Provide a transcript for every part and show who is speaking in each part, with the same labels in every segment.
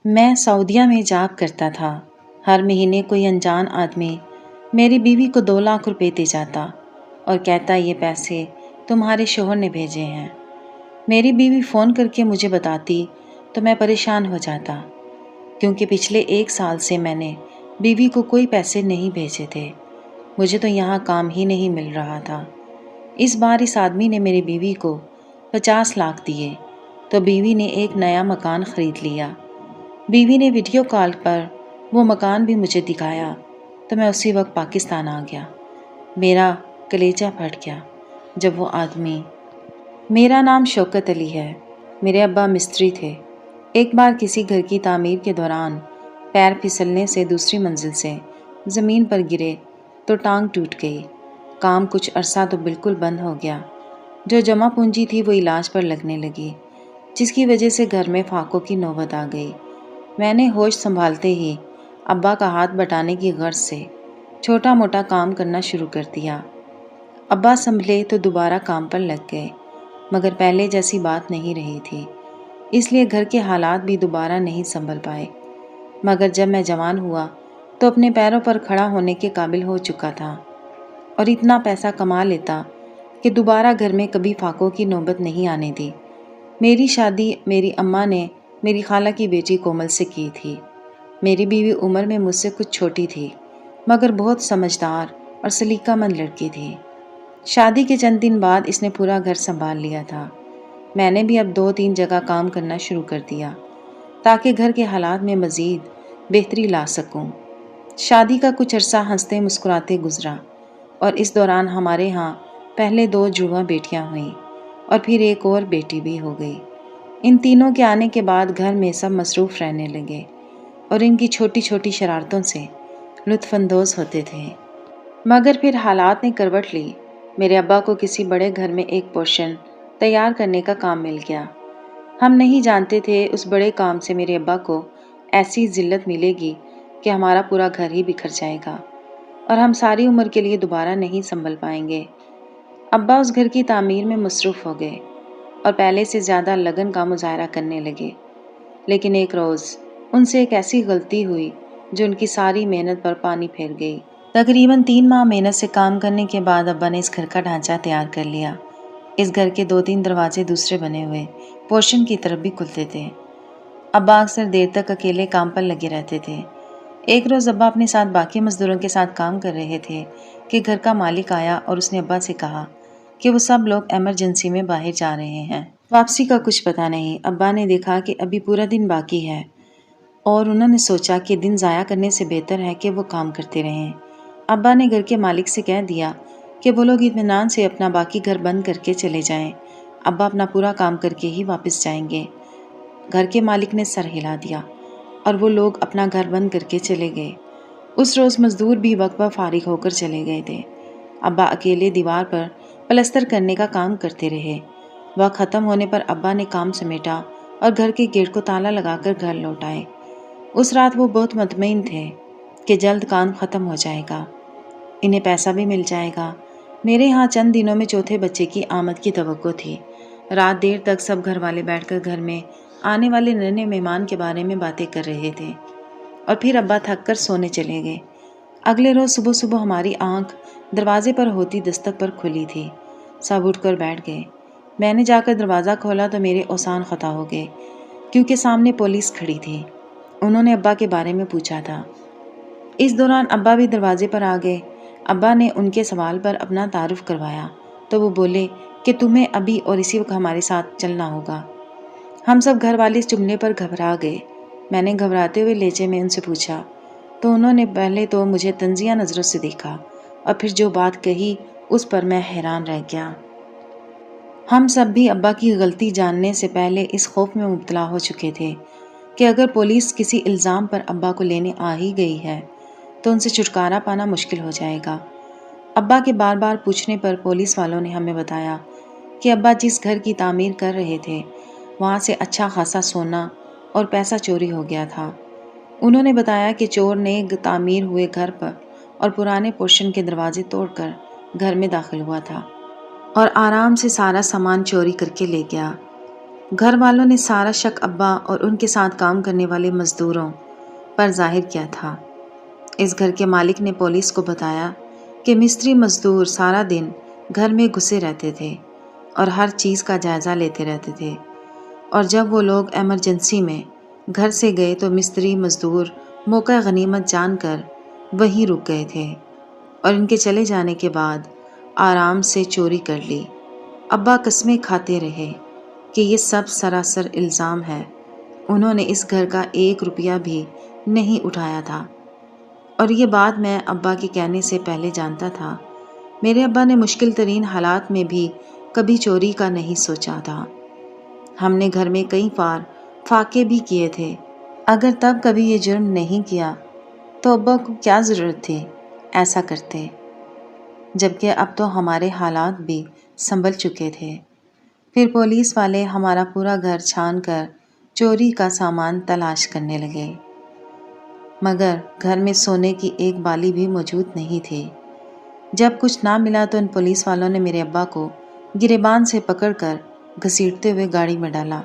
Speaker 1: میں سعودیہ میں جاب کرتا تھا۔ ہر مہینے کوئی انجان آدمی میری بیوی کو 2 لاکھ روپے دے جاتا اور کہتا یہ پیسے تمہارے شوہر نے بھیجے ہیں۔ میری بیوی فون کر کے مجھے بتاتی تو میں پریشان ہو جاتا، کیونکہ پچھلے 1 سال سے میں نے بیوی کو کوئی پیسے نہیں بھیجے تھے۔ مجھے تو یہاں کام ہی نہیں مل رہا تھا۔ اس بار اس آدمی نے میری بیوی کو 50 لاکھ دیے تو بیوی نے ایک نیا مکان خرید لیا۔ بیوی نے ویڈیو کال پر وہ مکان بھی مجھے دکھایا تو میں اسی وقت پاکستان آ گیا۔ میرا کلیجہ پھٹ گیا جب وہ آدمی… میرا نام شوکت علی ہے۔ میرے ابا مستری تھے۔ ایک بار کسی گھر کی تعمیر کے دوران پیر پھسلنے سے دوسری منزل سے زمین پر گرے تو ٹانگ ٹوٹ گئی۔ کام کچھ عرصہ تو بالکل بند ہو گیا۔ جو جمع پونجی تھی وہ علاج پر لگنے لگی، جس کی وجہ سے گھر میں فاقوں کی نوبت آ گئی۔ میں نے ہوش سنبھالتے ہی ابا کا ہاتھ بٹانے کی غرض سے چھوٹا موٹا کام کرنا شروع کر دیا۔ ابا سنبھلے تو دوبارہ کام پر لگ گئے، مگر پہلے جیسی بات نہیں رہی تھی، اس لیے گھر کے حالات بھی دوبارہ نہیں سنبھل پائے۔ مگر جب میں جوان ہوا تو اپنے پیروں پر کھڑا ہونے کے قابل ہو چکا تھا اور اتنا پیسہ کما لیتا کہ دوبارہ گھر میں کبھی فاقوں کی نوبت نہیں آنے دی۔ میری شادی میری اماں نے میری خالہ کی بیٹی کومل سے کی تھی۔ میری بیوی عمر میں مجھ سے کچھ چھوٹی تھی، مگر بہت سمجھدار اور سلیقہ مند لڑکی تھی۔ شادی کے چند دن بعد اس نے پورا گھر سنبھال لیا تھا۔ میں نے بھی اب 2-3 جگہ کام کرنا شروع کر دیا تاکہ گھر کے حالات میں مزید بہتری لا سکوں۔ شادی کا کچھ عرصہ ہنستے مسکراتے گزرا اور اس دوران ہمارے ہاں پہلے 2 جڑواں بیٹیاں ہوئیں اور پھر ایک اور بیٹی بھی ہو گئی۔ ان تینوں کے آنے کے بعد گھر میں سب مصروف رہنے لگے اور ان کی چھوٹی چھوٹی شرارتوں سے لطف اندوز ہوتے تھے۔ مگر پھر حالات نے کروٹ لی۔ میرے ابا کو کسی بڑے گھر میں ایک پورشن تیار کرنے کا کام مل گیا۔ ہم نہیں جانتے تھے اس بڑے کام سے میرے ابا کو ایسی ذلت ملے گی کہ ہمارا پورا گھر ہی بکھر جائے گا اور ہم ساری عمر کے لیے دوبارہ نہیں سنبھل پائیں گے۔ ابا اس گھر کی تعمیر میں مصروف ہو گئے اور پہلے سے زیادہ لگن کا مظاہرہ کرنے لگے۔ لیکن ایک روز ان سے ایک ایسی غلطی ہوئی جو ان کی ساری محنت پر پانی پھیر گئی۔ تقریباً 3 ماہ محنت سے کام کرنے کے بعد ابا نے اس گھر کا ڈھانچہ تیار کر لیا۔ اس گھر کے 2-3 دروازے دوسرے بنے ہوئے پورشن کی طرف بھی کھلتے تھے۔ ابا اکثر دیر تک اکیلے کام پر لگے رہتے تھے۔ ایک روز ابا اپنے ساتھ باقی مزدوروں کے ساتھ کام کر رہے تھے کہ گھر کا مالک آیا اور اس نے ابا سے کہا کہ وہ سب لوگ ایمرجنسی میں باہر جا رہے ہیں، واپسی کا کچھ پتہ نہیں۔ ابا نے دیکھا کہ ابھی پورا دن باقی ہے اور انہوں نے سوچا کہ دن ضائع کرنے سے بہتر ہے کہ وہ کام کرتے رہیں۔ ابا نے گھر کے مالک سے کہہ دیا کہ وہ لوگ اطمینان سے اپنا باقی گھر بند کر کے چلے جائیں، ابا اپنا پورا کام کر کے ہی واپس جائیں گے۔ گھر کے مالک نے سر ہلا دیا اور وہ لوگ اپنا گھر بند کر کے چلے گئے۔ اس روز مزدور بھی وقت پر فارغ ہو کر چلے گئے تھے۔ ابا اکیلے دیوار پر پلستر کرنے کا کام کرتے رہے۔ وقت ختم ہونے پر ابا نے کام سمیٹا اور گھر کے گیٹ کو تالا لگا کر گھر لوٹ آئے۔ اس رات وہ بہت مطمئن تھے کہ جلد کام ختم ہو جائے گا، انہیں پیسہ بھی مل جائے گا۔ میرے ہاں چند دنوں میں چوتھے بچے کی آمد کی توقع تھی۔ رات دیر تک سب گھر والے بیٹھ کر گھر میں آنے والے نئے مہمان کے بارے میں باتیں کر رہے تھے اور پھر ابا تھک کر سونے چلے گئے۔ اگلے روز صبح صبح ہماری آنکھ دروازے پر ہوتی دستک پر کھلی تھی۔ سب اٹھ کر بیٹھ گئے۔ میں نے جا کر دروازہ کھولا تو میرے اوسان خطا ہو گئے، کیونکہ سامنے پولیس کھڑی تھی۔ انہوں نے ابا کے بارے میں پوچھا تھا۔ اس دوران ابا بھی دروازے پر آ گئے۔ ابا نے ان کے سوال پر اپنا تعارف کروایا تو وہ بولے کہ تمہیں ابھی اور اسی وقت ہمارے ساتھ چلنا ہوگا۔ ہم سب گھر والے اس جملے پر گھبرا گئے۔ میں نے گھبراتے ہوئے لہجے میں ان سے پوچھا تو انہوں نے پہلے تو مجھے طنزیہ نظروں سے دیکھا اور پھر جو بات کہی اس پر میں حیران رہ گیا۔ ہم سب بھی ابا کی غلطی جاننے سے پہلے اس خوف میں مبتلا ہو چکے تھے کہ اگر پولیس کسی الزام پر ابا کو لینے آ ہی گئی ہے تو ان سے چھٹکارا پانا مشکل ہو جائے گا۔ ابا کے بار بار پوچھنے پر پولیس والوں نے ہمیں بتایا کہ ابا جس گھر کی تعمیر کر رہے تھے وہاں سے اچھا خاصا سونا اور پیسہ چوری ہو گیا تھا۔ انہوں نے بتایا کہ چور نے تعمیر ہوئے گھر پر اور پرانے پورشن کے دروازے توڑ کر گھر میں داخل ہوا تھا اور آرام سے سارا سامان چوری کر کے لے گیا۔ گھر والوں نے سارا شک ابا اور ان کے ساتھ کام کرنے والے مزدوروں پر ظاہر کیا تھا۔ اس گھر کے مالک نے پولیس کو بتایا کہ مستری مزدور سارا دن گھر میں گھسے رہتے تھے اور ہر چیز کا جائزہ لیتے رہتے تھے، اور جب وہ لوگ ایمرجنسی میں گھر سے گئے تو مستری مزدور موقع غنیمت جان کر وہیں رک گئے تھے اور ان کے چلے جانے کے بعد آرام سے چوری کر لی۔ ابا قسمیں کھاتے رہے کہ یہ سب سراسر الزام ہے، انہوں نے اس گھر کا 1 روپیہ بھی نہیں اٹھایا تھا، اور یہ بات میں ابا کے کہنے سے پہلے جانتا تھا۔ میرے ابا نے مشکل ترین حالات میں بھی کبھی چوری کا نہیں سوچا تھا۔ ہم نے گھر میں کئی بار فاقے بھی کیے تھے، اگر تب کبھی یہ جرم نہیں کیا تو ابا کو کیا ضرورت تھی ایسا کرتے، جبکہ اب تو ہمارے حالات بھی سنبھل چکے تھے۔ پھر پولیس والے ہمارا پورا گھر چھان کر چوری کا سامان تلاش کرنے لگے، مگر گھر میں سونے کی ایک بالی بھی موجود نہیں تھی۔ جب کچھ نہ ملا تو ان پولیس والوں نے میرے ابا کو گریبان سے پکڑ کر گھسیٹتے ہوئے گاڑی میں ڈالا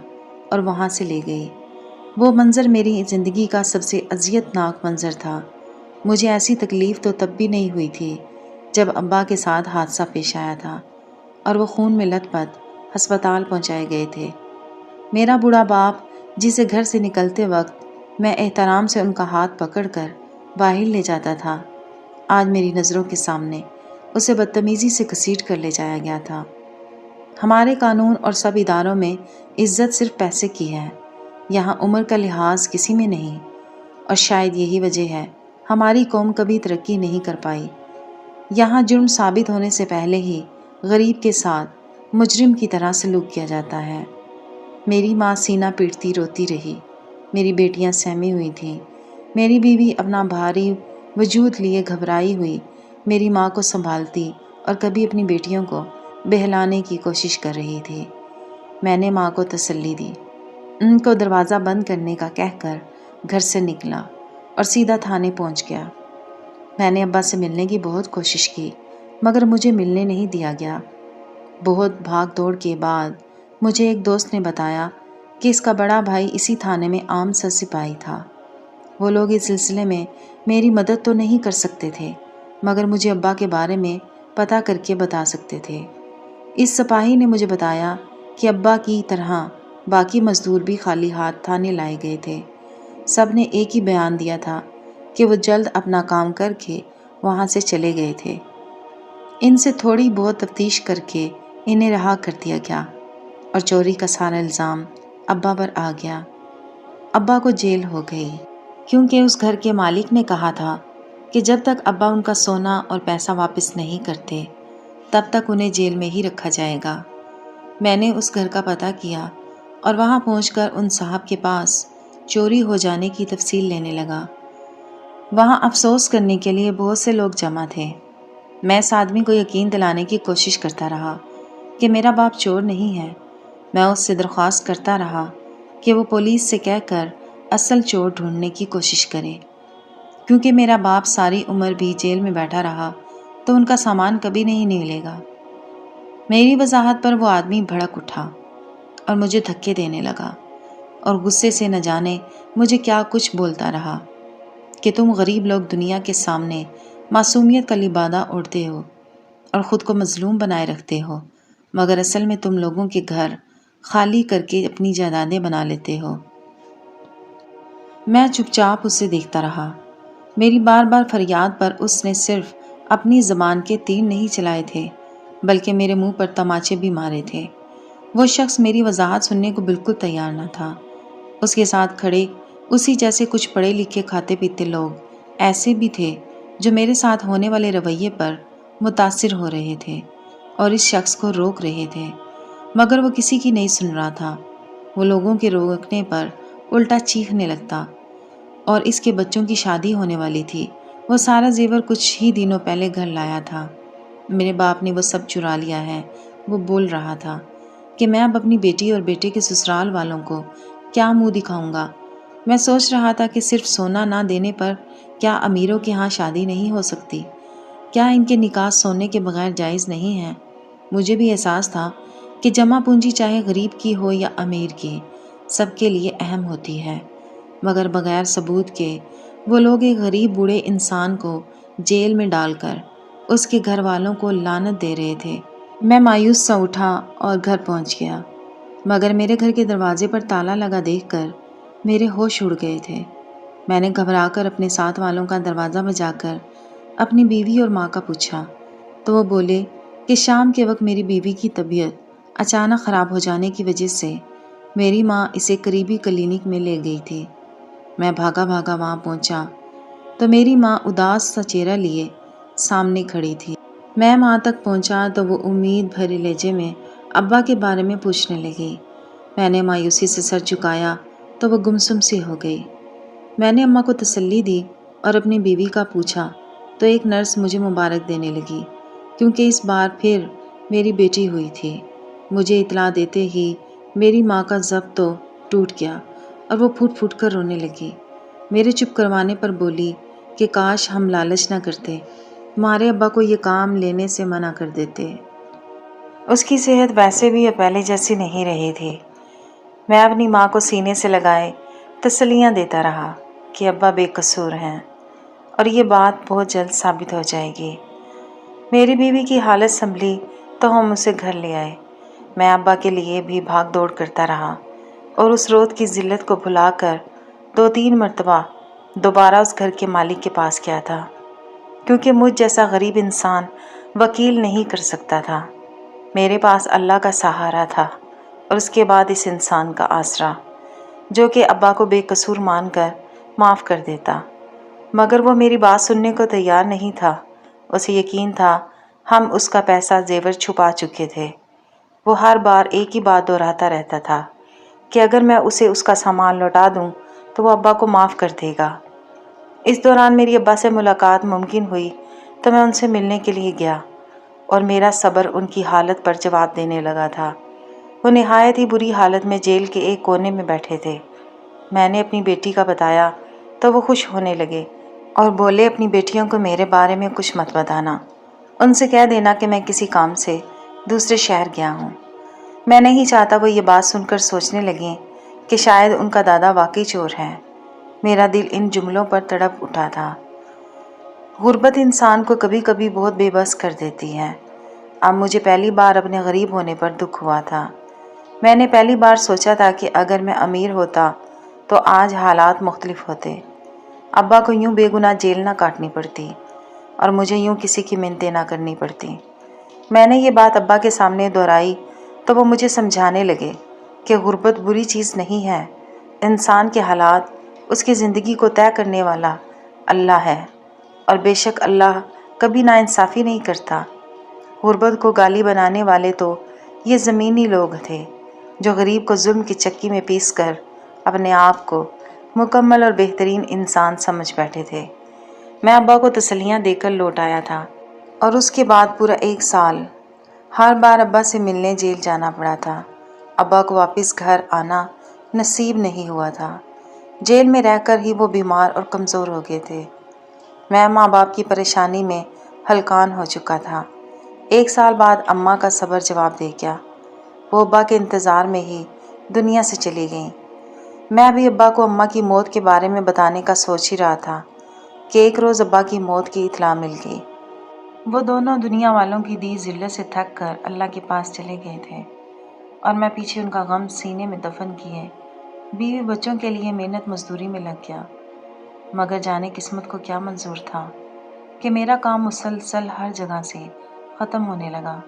Speaker 1: اور وہاں سے لے گئی۔ وہ منظر میری زندگی کا سب سے اذیت ناک منظر تھا۔ مجھے ایسی تکلیف تو تب بھی نہیں ہوئی تھی جب ابا کے ساتھ حادثہ پیش آیا تھا اور وہ خون میں لت پت ہسپتال پہنچائے گئے تھے۔ میرا بوڑھا باپ، جسے گھر سے نکلتے وقت میں احترام سے ان کا ہاتھ پکڑ کر باہر لے جاتا تھا، آج میری نظروں کے سامنے اسے بدتمیزی سے گھسیٹ کر لے جایا گیا تھا۔ ہمارے قانون اور سب اداروں میں عزت صرف پیسے کی ہے، یہاں عمر کا لحاظ کسی میں نہیں، اور شاید یہی وجہ ہے ہماری قوم کبھی ترقی نہیں کر پائی۔ یہاں جرم ثابت ہونے سے پہلے ہی غریب کے ساتھ مجرم کی طرح سلوک کیا جاتا ہے۔ میری ماں سینہ پیٹتی روتی رہی، میری بیٹیاں سہمی ہوئی تھیں، میری بیوی اپنا بھاری وجود لیے گھبرائی ہوئی میری ماں کو سنبھالتی اور کبھی اپنی بیٹیوں کو بہلانے کی کوشش کر رہی تھی۔ میں نے ماں کو تسلی دی، ان کو دروازہ بند کرنے کا کہہ کر گھر سے نکلا اور سیدھا تھانے پہنچ گیا۔ میں نے ابا سے ملنے کی بہت کوشش کی، مگر مجھے ملنے نہیں دیا گیا۔ بہت بھاگ دوڑ کے بعد مجھے ایک دوست نے بتایا کہ اس کا بڑا بھائی اسی تھانے میں عام سر سپاہی تھا۔ وہ لوگ اس سلسلے میں میری مدد تو نہیں کر سکتے تھے، مگر مجھے ابا کے بارے میں پتہ کر کے بتا سکتے تھے۔ اس سپاہی نے مجھے بتایا کہ ابا کی طرح باقی مزدور بھی خالی ہاتھ تھانے لائے گئے تھے۔ سب نے ایک ہی بیان دیا تھا کہ وہ جلد اپنا کام کر کے وہاں سے چلے گئے تھے۔ ان سے تھوڑی بہت تفتیش کر کے انہیں رہا کر دیا گیا اور چوری کا سارا الزام ابا پر آ گیا۔ ابا کو جیل ہو گئی، کیونکہ اس گھر کے مالک نے کہا تھا کہ جب تک ابا ان کا سونا اور پیسہ واپس نہیں کرتے تب تک انہیں جیل میں ہی رکھا جائے گا۔ میں نے اس گھر کا پتہ کیا اور وہاں پہنچ کر ان صاحب کے پاس چوری ہو جانے کی تفصیل لینے لگا۔ وہاں افسوس کرنے کے لیے بہت سے لوگ جمع تھے۔ میں اس آدمی کو یقین دلانے کی کوشش کرتا رہا کہ میرا باپ چور نہیں ہے۔ میں اس سے درخواست کرتا رہا کہ وہ پولیس سے کہہ کر اصل چور ڈھونڈنے کی کوشش کرے، کیونکہ میرا باپ ساری عمر بھی جیل میں بیٹھا رہا تو ان کا سامان کبھی نہیں ملے گا۔ میری وضاحت پر وہ آدمی بھڑک اٹھا اور مجھے دھکے دینے لگا اور غصے سے نہ جانے مجھے کیا کچھ بولتا رہا کہ تم غریب لوگ دنیا کے سامنے معصومیت کا لبادہ اوڑھتے ہو اور خود کو مظلوم بنائے رکھتے ہو، مگر اصل میں تم لوگوں کے گھر خالی کر کے اپنی جائیدادیں بنا لیتے ہو۔ میں چپ چاپ اسے دیکھتا رہا۔ میری بار بار فریاد پر اس نے صرف اپنی زبان کے تیر نہیں چلائے تھے بلکہ میرے منہ پر تماچے بھی مارے تھے۔ وہ شخص میری وضاحت سننے کو بالکل تیار نہ تھا۔ اس کے ساتھ کھڑے اسی جیسے کچھ پڑھے لکھے کھاتے پیتے لوگ ایسے بھی تھے جو میرے ساتھ ہونے والے رویے پر متاثر ہو رہے تھے اور اس شخص کو روک رہے تھے، مگر وہ کسی کی نہیں سن رہا تھا۔ وہ لوگوں کے روکنے پر الٹا چیخنے لگتا، اور اس کے بچوں کی شادی ہونے والی تھی۔ وہ سارا زیور کچھ ہی دنوں پہلے گھر لایا تھا۔ میرے باپ نے وہ سب چرا لیا ہے۔ وہ بول رہا تھا کہ میں اب اپنی بیٹی اور بیٹے کے سسرال والوں کو کیا منہ دکھاؤں گا۔ میں سوچ رہا تھا کہ صرف سونا نہ دینے پر کیا امیروں کے ہاں شادی نہیں ہو سکتی؟ کیا ان کے نکاح سونے کے بغیر جائز نہیں ہیں؟ مجھے بھی احساس تھا کہ جمع پونجی چاہے غریب کی ہو یا امیر کی، سب کے لیے اہم ہوتی ہے، مگر بغیر ثبوت کے وہ لوگ ایک غریب بوڑھے انسان کو جیل میں ڈال کر اس کے گھر والوں کو لعنت دے رہے تھے۔ میں مایوس سا اٹھا اور گھر پہنچ گیا، مگر میرے گھر کے دروازے پر تالا لگا دیکھ کر میرے ہوش اڑ گئے تھے۔ میں نے گھبرا کر اپنے ساتھ والوں کا دروازہ بجا کر اپنی بیوی اور ماں کا پوچھا، تو وہ بولے کہ شام کے وقت میری بیوی کی طبیعت اچانک خراب ہو جانے کی وجہ سے میری ماں اسے قریبی کلینک میں لے گئی تھی۔ میں بھاگا بھاگا وہاں پہنچا تو میری ماں اداس سا چہرہ لیے سامنے کھڑی تھی۔ میں ماں تک پہنچا تو وہ امید بھرے لہجے میں ابا کے بارے میں پوچھنے لگی۔ میں نے مایوسی سے سر جھکایا تو وہ گمسم سی ہو گئی۔ میں نے اماں کو تسلی دی اور اپنی بیوی کا پوچھا تو ایک نرس مجھے مبارک دینے لگی، کیونکہ اس بار پھر میری بیٹی ہوئی تھی۔ مجھے اطلاع دیتے ہی میری ماں کا ضبط تو ٹوٹ گیا اور وہ پھوٹ پھوٹ کر رونے لگی۔ میرے چپ کروانے پر بولی کہ کاش ہم لالچ نہ کرتے، تمہارے ابا کو یہ کام لینے سے منع کر دیتے۔ اس کی صحت ویسے بھی اب پہلے جیسی نہیں رہی تھی۔ میں اپنی ماں کو سینے سے لگائے تسلیاں دیتا رہا کہ ابا بے قصور ہیں اور یہ بات بہت جلد ثابت ہو جائے گی۔ میری بیوی کی حالت سنبھلی تو ہم اسے گھر لے آئے۔ میں ابا کے لیے بھی بھاگ دوڑ کرتا رہا اور اس روز کی ذلت کو بھلا کر 2-3 مرتبہ دوبارہ اس گھر کے مالک کے پاس گیا تھا، کیونکہ مجھ جیسا غریب انسان وکیل نہیں کر سکتا تھا۔ میرے پاس اللہ کا سہارا تھا اور اس کے بعد اس انسان کا آسرا، جو کہ ابا کو بے قصور مان کر معاف کر دیتا، مگر وہ میری بات سننے کو تیار نہیں تھا۔ اسے یقین تھا ہم اس کا پیسہ زیور چھپا چکے تھے۔ وہ ہر بار ایک ہی بات دہراتا رہتا تھا کہ اگر میں اسے اس کا سامان لوٹا دوں تو وہ ابا کو معاف کر دے گا۔ اس دوران میری ابا سے ملاقات ممکن ہوئی تو میں ان سے ملنے کے لیے گیا اور میرا صبر ان کی حالت پر جواب دینے لگا تھا۔ وہ نہایت ہی بری حالت میں جیل کے ایک کونے میں بیٹھے تھے۔ میں نے اپنی بیٹی کا بتایا تو وہ خوش ہونے لگے اور بولے اپنی بیٹیوں کو میرے بارے میں کچھ مت بتانا، ان سے کہہ دینا کہ میں کسی کام سے دوسرے شہر گیا ہوں۔ میں نہیں چاہتا وہ یہ بات سن کر سوچنے لگیں کہ شاید ان کا دادا واقعی چور ہے۔ میرا دل ان جملوں پر تڑپ اٹھا تھا۔ غربت انسان کو کبھی کبھی بہت بے بس کر دیتی ہے۔ اب مجھے پہلی بار اپنے غریب ہونے پر دکھ ہوا تھا۔ میں نے پہلی بار سوچا تھا کہ اگر میں امیر ہوتا تو آج حالات مختلف ہوتے۔ ابا کو یوں بے گناہ جیل نہ کاٹنی پڑتی اور مجھے یوں کسی کی منتیں نہ کرنی پڑتی۔ میں نے یہ بات ابا کے سامنے دہرائی تو وہ مجھے سمجھانے لگے کہ غربت بری چیز نہیں ہے، انسان کے حالات اس کی زندگی کو طے کرنے والا اللہ ہے، اور بے شک اللہ کبھی ناانصافی نہیں کرتا۔ غربت کو گالی بنانے والے تو یہ زمینی لوگ تھے جو غریب کو ظلم کی چکی میں پیس کر اپنے آپ کو مکمل اور بہترین انسان سمجھ بیٹھے تھے۔ میں ابا کو تسلیاں دے کر لوٹ آیا تھا اور اس کے بعد پورا 1 سال ہر بار ابا سے ملنے جیل جانا پڑا تھا۔ ابا کو واپس گھر آنا نصیب نہیں ہوا تھا۔ جیل میں رہ کر ہی وہ بیمار اور کمزور ہو گئے تھے۔ میں ماں باپ کی پریشانی میں ہلکان ہو چکا تھا۔ 1 سال بعد اماں کا صبر جواب دے گیا۔ وہ ابا کے انتظار میں ہی دنیا سے چلی گئیں۔ میں بھی ابا کو اماں کی موت کے بارے میں بتانے کا سوچ ہی رہا تھا کہ ایک روز ابا کی موت کی اطلاع مل گئی۔ وہ دونوں دنیا والوں کی دی ذلت سے تھک کر اللہ کے پاس چلے گئے تھے اور میں پیچھے ان کا غم سینے میں دفن کیے بیوی بچوں کے لیے محنت مزدوری میں لگ گیا۔ مگر جانے قسمت کو کیا منظور تھا کہ میرا کام مسلسل ہر جگہ سے ختم ہونے لگا۔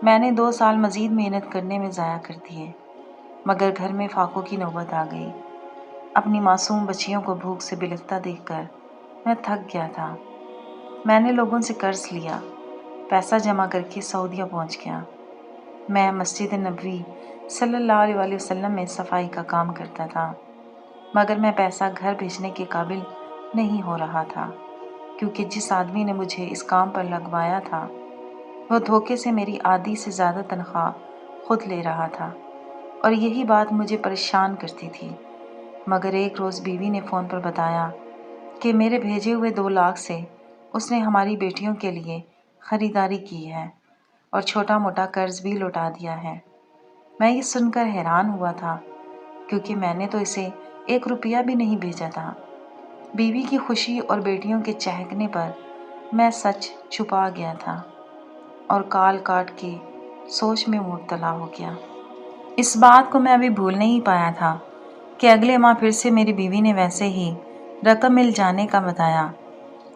Speaker 1: میں نے 2 سال مزید محنت کرنے میں ضائع کر دیے، مگر گھر میں فاقوں کی نوبت آ گئی۔ اپنی معصوم بچیوں کو بھوک سے بلکتا دیکھ کر میں تھک گیا تھا۔ میں نے لوگوں سے قرض لیا، پیسہ جمع کر کے سعودیہ پہنچ گیا۔ میں مسجد نبوی صلی اللہ علیہ وسلم میں صفائی کا کام کرتا تھا، مگر میں پیسہ گھر بھیجنے کے قابل نہیں ہو رہا تھا، کیونکہ جس آدمی نے مجھے اس کام پر لگوایا تھا وہ دھوکے سے میری آدھی سے زیادہ تنخواہ خود لے رہا تھا، اور یہی بات مجھے پریشان کرتی تھی۔ مگر ایک روز بیوی نے فون پر بتایا کہ میرے بھیجے ہوئے 2 لاکھ سے اس نے ہماری بیٹیوں کے لیے خریداری کی ہے اور چھوٹا موٹا قرض بھی لوٹا دیا ہے۔ میں یہ سن کر حیران ہوا تھا کیونکہ میں نے تو اسے 1 روپیہ بھی نہیں بھیجا تھا۔ بیوی کی خوشی اور بیٹیوں کے چہکنے پر میں سچ چھپا گیا تھا اور کال کاٹ کے سوچ میں مبتلا ہو گیا۔ اس بات کو میں ابھی بھول نہیں پایا تھا کہ اگلے ماہ پھر سے میری بیوی نے ویسے ہی رقم مل جانے کا بتایا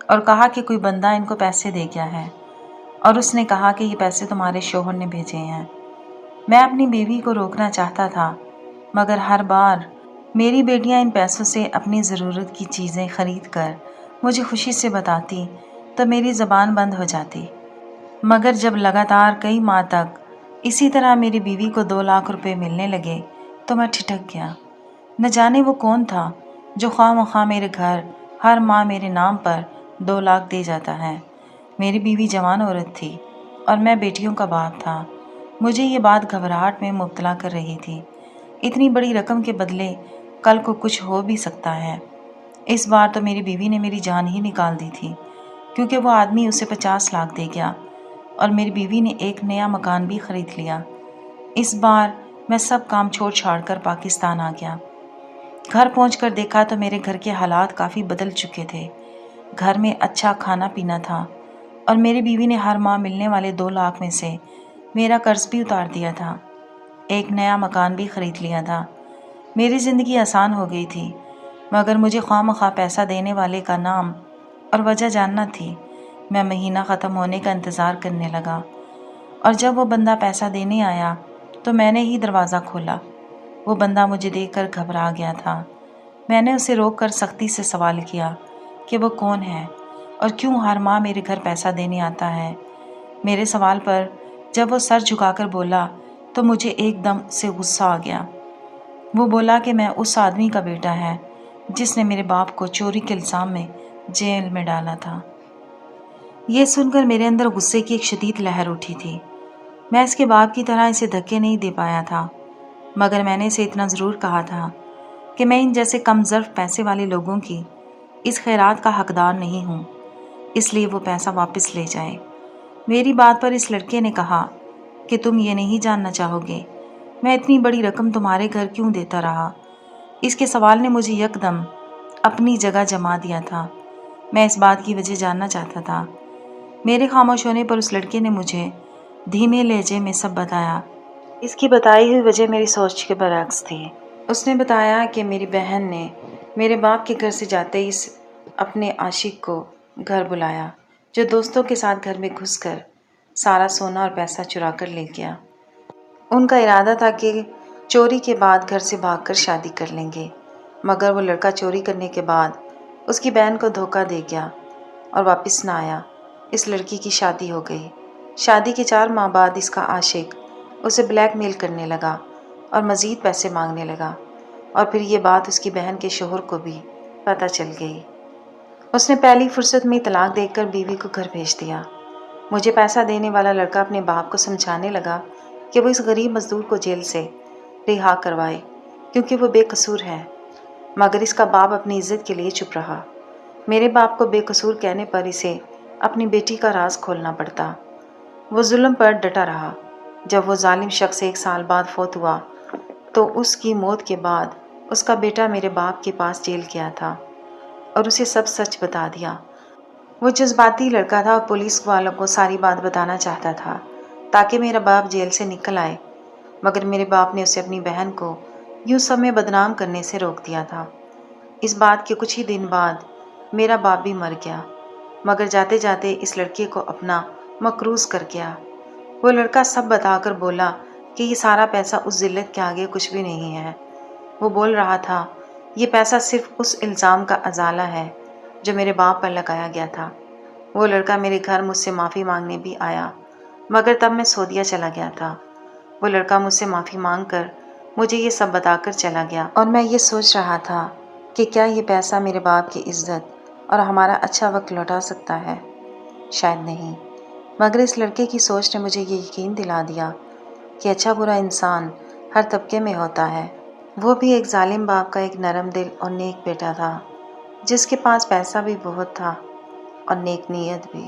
Speaker 1: اور کہا کہ کوئی بندہ ان کو پیسے دے گیا ہے اور اس نے کہا کہ یہ پیسے تمہارے شوہر نے بھیجے ہیں۔ میں اپنی بیوی کو روکنا چاہتا تھا مگر ہر بار میری بیٹیاں ان پیسوں سے اپنی ضرورت کی چیزیں خرید کر مجھے خوشی سے بتاتی تو میری زبان بند ہو جاتی۔ مگر جب لگاتار کئی ماہ تک اسی طرح میری بیوی کو 2 لاکھ روپے ملنے لگے تو میں ٹھٹک گیا۔ نہ جانے وہ کون تھا جو خواہ مخواہ میرے گھر ہر ماہ میرے نام پر 2 لاکھ دے جاتا ہے۔ میری بیوی جوان عورت تھی اور میں بیٹیوں کا باپ تھا۔ مجھے یہ بات گھبراہٹ میں مبتلا کر رہی تھی۔ اتنی بڑی رقم کے بدلے کل کو کچھ ہو بھی سکتا ہے۔ اس بار تو میری بیوی نے میری جان ہی نکال دی تھی کیونکہ وہ آدمی اسے 50 لاکھ دے گیا اور میری بیوی نے ایک نیا مکان بھی خرید لیا۔ اس بار میں سب کام چھوڑ چھاڑ کر پاکستان آ گیا۔ گھر پہنچ کر دیکھا تو میرے گھر کے حالات کافی بدل چکے تھے۔ گھر میں اچھا کھانا پینا تھا اور میری بیوی نے ہر ماہ ملنے والے 2 لاکھ میں سے میرا قرض بھی اتار دیا تھا۔ ایک نیا مکان بھی خرید لیا تھا۔ میری زندگی آسان ہو گئی تھی مگر مجھے خواہ مخواہ پیسہ دینے والے کا نام اور وجہ جاننا تھی۔ میں مہینہ ختم ہونے کا انتظار کرنے لگا اور جب وہ بندہ پیسہ دینے آیا تو میں نے ہی دروازہ کھولا۔ وہ بندہ مجھے دیکھ کر گھبرا گیا تھا۔ میں نے اسے روک کر سختی سے سوال کیا کہ وہ کون ہے اور کیوں ہر ماہ میرے گھر پیسہ دینے آتا ہے۔ میرے سوال پر جب وہ سر جھکا کر بولا تو مجھے ایک دم سے غصہ آ گیا۔ وہ بولا کہ میں اس آدمی کا بیٹا ہے جس نے میرے باپ کو چوری کے الزام میں جیل میں ڈالا تھا۔ یہ سن کر میرے اندر غصے کی ایک شدید لہر اٹھی تھی۔ میں اس کے باپ کی طرح اسے دھکے نہیں دے پایا تھا مگر میں نے اسے اتنا ضرور کہا تھا کہ میں ان جیسے کم ظرف پیسے والے لوگوں کی اس خیرات کا حقدار نہیں ہوں، اس لیے وہ پیسہ واپس لے جائے۔ میری بات پر اس لڑکے نے کہا کہ تم یہ نہیں جاننا چاہو گے میں اتنی بڑی رقم تمہارے گھر کیوں دیتا رہا۔ اس کے سوال نے مجھے یکدم اپنی جگہ جما دیا تھا۔ میں اس بات کی وجہ جاننا چاہتا تھا۔ میرے خاموش ہونے پر اس لڑکے نے مجھے دھیمے لہجے میں سب بتایا۔ اس کی بتائی ہوئی وجہ میری سوچ کے برعکس تھی۔ اس نے بتایا کہ میری بہن نے میرے باپ کے گھر سے جاتے ہی اپنے عاشق کو گھر بلایا جو دوستوں کے ساتھ گھر میں گھس کر سارا سونا اور پیسہ چرا کر لے گیا۔ ان کا ارادہ تھا کہ چوری کے بعد گھر سے بھاگ کر شادی کر لیں گے مگر وہ لڑکا چوری کرنے کے بعد اس کی بہن کو دھوکہ دے گیا اور واپس نہ آیا۔ اس لڑکی کی شادی ہو گئی۔ شادی کے 4 ماہ بعد اس کا عاشق اسے بلیک میل کرنے لگا اور مزید پیسے مانگنے لگا اور پھر یہ بات اس کی بہن کے شوہر کو بھی پتہ چل گئی۔ اس نے پہلی فرصت میں طلاق دے کر بیوی کو گھر بھیج دیا۔ مجھے پیسہ دینے والا لڑکا اپنے باپ کو سمجھانے لگا کہ وہ اس غریب مزدور کو جیل سے رہا کروائے کیونکہ وہ بے قصور ہے، مگر اس کا باپ اپنی عزت کے لیے چپ رہا۔ میرے باپ کو بے قصور کہنے پر اسے اپنی بیٹی کا راز کھولنا پڑتا۔ وہ ظلم پر ڈٹا رہا۔ جب وہ ظالم شخص 1 سال بعد فوت ہوا تو اس کی موت کے بعد اس کا بیٹا میرے باپ کے پاس جیل گیا تھا اور اسے سب سچ بتا دیا۔ وہ جذباتی لڑکا تھا اور پولیس والوں کو ساری بات بتانا چاہتا تھا تاکہ میرا باپ جیل سے نکل آئے، مگر میرے باپ نے اسے اپنی بہن کو یوں سب میں بدنام کرنے سے روک دیا تھا۔ اس بات کے کچھ ہی دن بعد میرا باپ بھی مر گیا مگر جاتے جاتے اس لڑکے کو اپنا مقروض کر گیا۔ وہ لڑکا سب بتا کر بولا کہ یہ سارا پیسہ اس ذلت کے آگے کچھ بھی نہیں ہے۔ وہ بول رہا تھا یہ پیسہ صرف اس الزام کا ازالہ ہے جو میرے باپ پر لگایا گیا تھا۔ وہ لڑکا میرے گھر مجھ سے معافی مانگنے بھی آیا مگر تب میں سعودیہ چلا گیا تھا۔ وہ لڑکا مجھ سے معافی مانگ کر مجھے یہ سب بتا کر چلا گیا اور میں یہ سوچ رہا تھا کہ کیا یہ پیسہ میرے باپ کی عزت اور ہمارا اچھا وقت لوٹا سکتا ہے؟ شاید نہیں، مگر اس لڑکے کی سوچ نے مجھے یہ یقین دلا دیا کہ اچھا برا انسان ہر طبقے میں ہوتا ہے۔ وہ بھی ایک ظالم باپ کا ایک نرم دل اور نیک بیٹا تھا جس کے پاس پیسہ بھی بہت تھا اور نیک نیت بھی۔